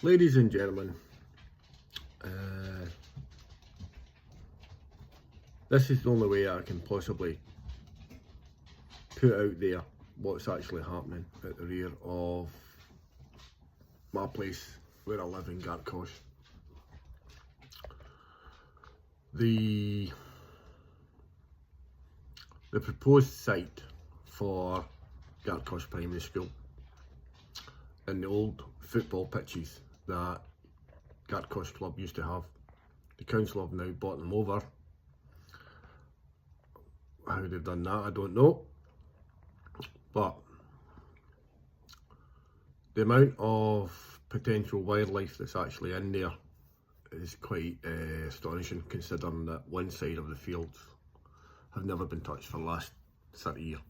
Ladies and gentlemen, this is the only way I can possibly put out there what's actually happening at the rear of my place where I live in Gartcosh. The proposed site for Gartcosh Primary School and the old football pitches that Gartcosh Club used to have. The council have now bought them over. How they've done that, I don't know. But the amount of potential wildlife that's actually in there is quite astonishing, considering that one side of the fields have never been touched for the last 30 years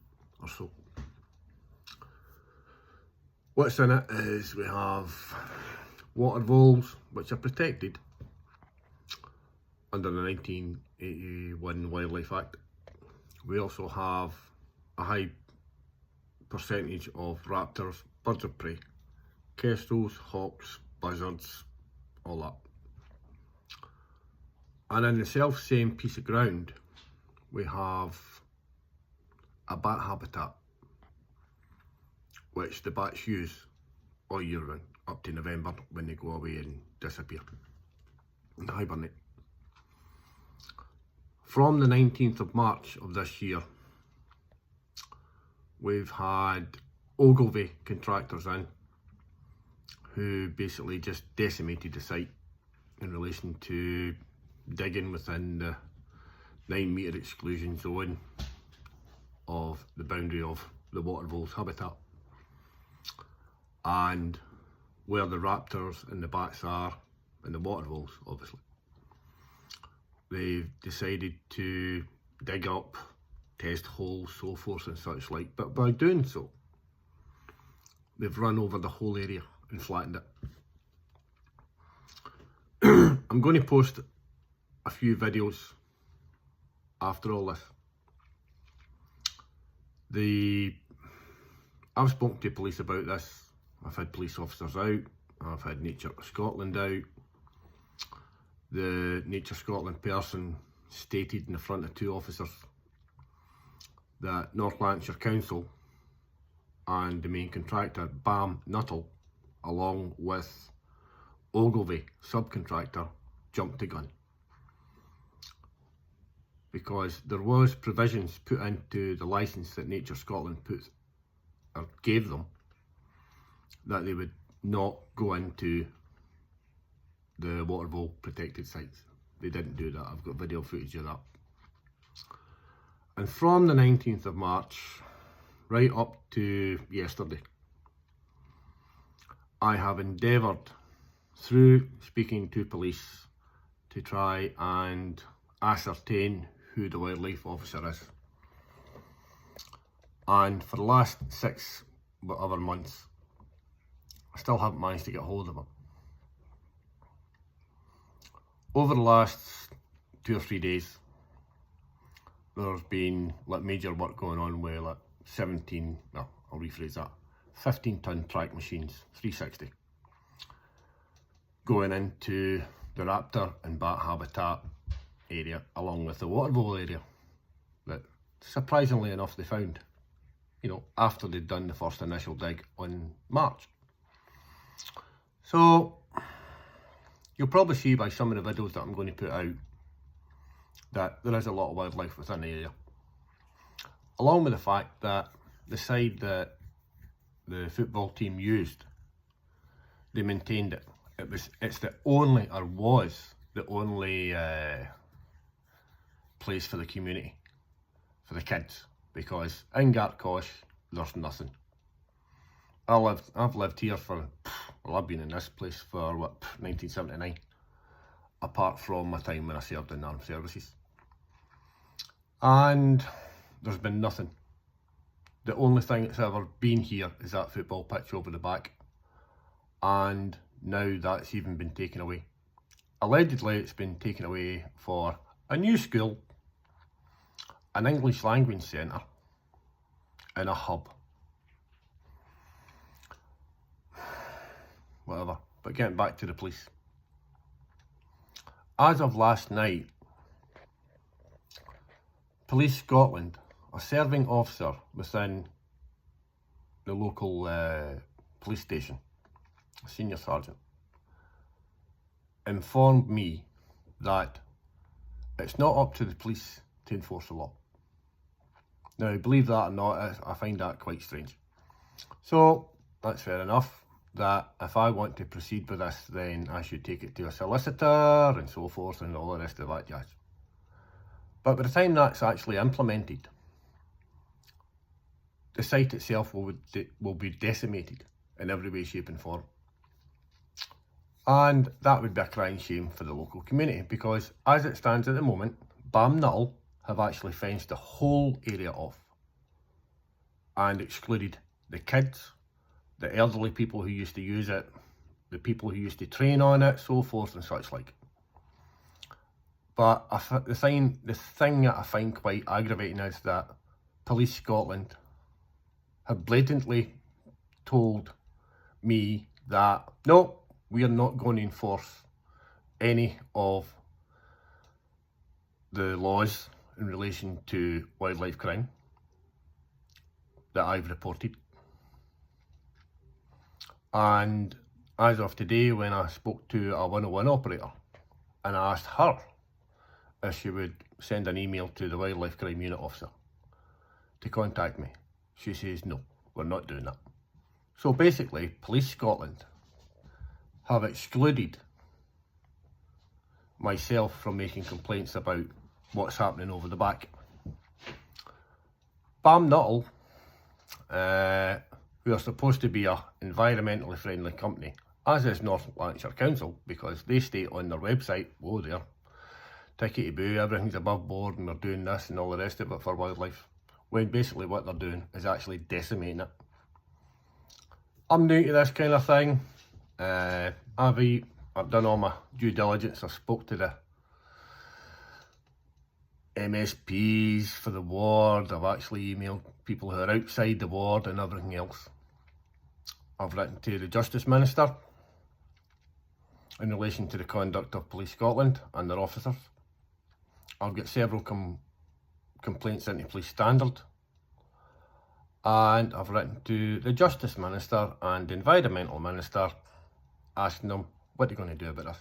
or so. What's in it is we have Watervoles, which are protected under the 1981 Wildlife Act. We also have a high percentage of raptors, birds of prey, kestrels, hawks, buzzards, all that. And in the self-same piece of ground, we have a bat habitat, which the bats use all year round, up to November when they go away and disappear and hibernate. From the 19th of March of this year, we've had Ogilvy contractors in who basically just decimated the site in relation to digging within the 9 metre exclusion zone of the boundary of the Watervole's habitat, and where the raptors and the bats are, and the Watervoles obviously. They've decided to dig up, test holes, so forth and such like, but by doing so, they've run over the whole area and flattened it. I'm going to post a few videos after all this. I've spoken to police about this. I've had police officers out. I've had Nature Scotland out. The Nature Scotland person stated in the front of 2 officers that North Lanarkshire Council and the main contractor, BAM Nuttall, along with Ogilvy subcontractor, jumped the gun. Because there was provisions put into the licence that Nature Scotland gave them, that they would not go into the Watervole protected sites. They didn't do that. I've got video footage of that. And from the 19th of March right up to yesterday, I have endeavoured through speaking to police to try and ascertain who the wildlife officer is. And for the last 6 whatever months, I still haven't managed to get hold of him. Over the last 2 or 3 days, there's been major work going on with 15 ton track machines, 360, going into the raptor and bat habitat area along with the Watervole area that surprisingly enough they found, after they'd done the first initial dig on March. So you'll probably see by some of the videos that I'm going to put out that there is a lot of wildlife within the area, along with the fact that the side that the football team used, they maintained it. It's the only place for the community, for the kids, because in Gartcosh there's nothing. I've lived here I've been in this place for 1979, apart from my time when I served in the armed services, and there's been nothing. The only thing that's ever been here is that football pitch over the back, and now that's even been taken away. Allegedly it's been taken away for a new school, an English language centre and a hub. Whatever. But getting back to the police. As of last night, Police Scotland, a serving officer within the local police station, a senior sergeant, informed me that it's not up to the police to enforce the law. Now, believe that or not, I find that quite strange. So, that's fair enough, that if I want to proceed with this, then I should take it to a solicitor and so forth and all the rest of that jazz. But by the time that's actually implemented, the site itself will be decimated in every way, shape and form. And that would be a crying shame for the local community, because as it stands at the moment, Balmnull have actually fenced the whole area off and excluded the kids, the elderly people who used to use it, the people who used to train on it, so forth and such like. But the thing that I find quite aggravating is that Police Scotland have blatantly told me that, no, we are not going to enforce any of the laws in relation to wildlife crime that I've reported. And as of today, when I spoke to a 101 operator and I asked her if she would send an email to the wildlife crime unit officer to contact me, she says, no, we're not doing that. So basically, Police Scotland have excluded myself from making complaints about what's happening over the back. Balmnull, who are supposed to be an environmentally friendly company, as is North Lanarkshire Council, because they state on their website, oh there, tickety-boo, everything's above board and they're doing this and all the rest of it for wildlife, when basically what they're doing is actually decimating it. I'm new to this kind of thing. I've done all my due diligence. I spoke to the MSPs for the ward. I've actually emailed people who are outside the ward and everything else. I've written to the Justice Minister in relation to the conduct of Police Scotland and their officers. I've got several complaints into Police Standard, and I've written to the Justice Minister and the Environmental Minister asking them what they're going to do about this.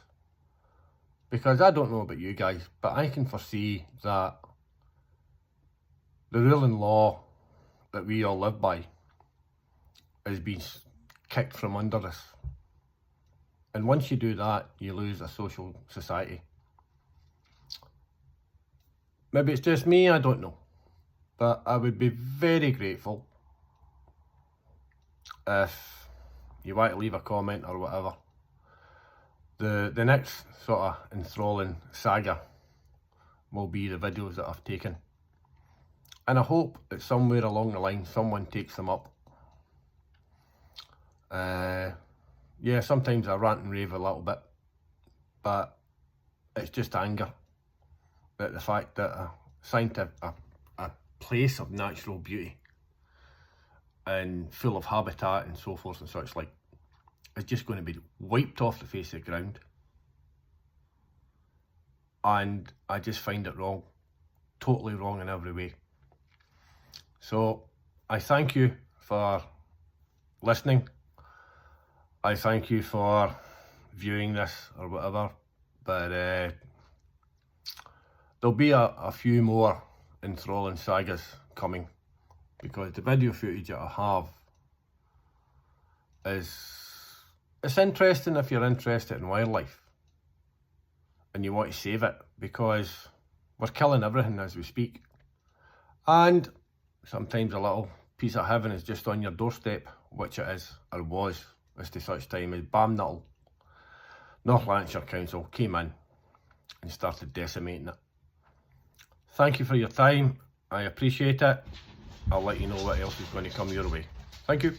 Because I don't know about you guys, but I can foresee that the rule and law that we all live by is being kicked from under us. And once you do that, you lose a social society. Maybe it's just me, I don't know. But I would be very grateful if you want to leave a comment or whatever. The next sort of enthralling saga will be the videos that I've taken. And I hope that somewhere along the line someone takes them up. Yeah, sometimes I rant and rave a little bit, but it's just anger at the fact that a place of natural beauty and full of habitat and so forth and such like is just going to be wiped off the face of the ground. And I just find it wrong, totally wrong in every way. So I thank you for listening. I thank you for viewing this or whatever, but there'll be a few more enthralling sagas coming, because the video footage that I have it's interesting if you're interested in wildlife and you want to save it, because we're killing everything as we speak. And sometimes a little piece of heaven is just on your doorstep, which it is, or was, as to such time as Balmnull, North Lanarkshire Council came in and started decimating it. Thank you for your time. I appreciate it. I'll let you know what else is going to come your way. Thank you.